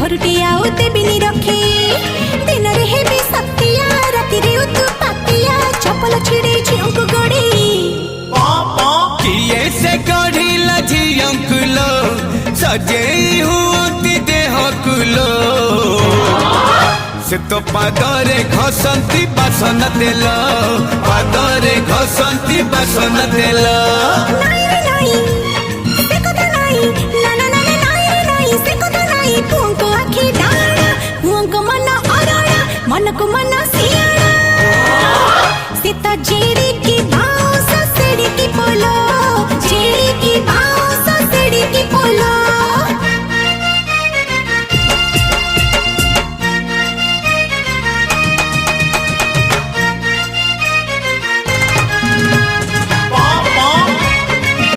घरुटी आउ देबिनी रखी दिन रे हेबी सतिया राति रे उतु पातिया चपल छिड़ी झिउक गड़ी किए से गढ़ी लजी अंकुलो सजेई हुअती देह कुलो से तो पादरे घसंती बासन देलो पादरे घसंती बासन देलो।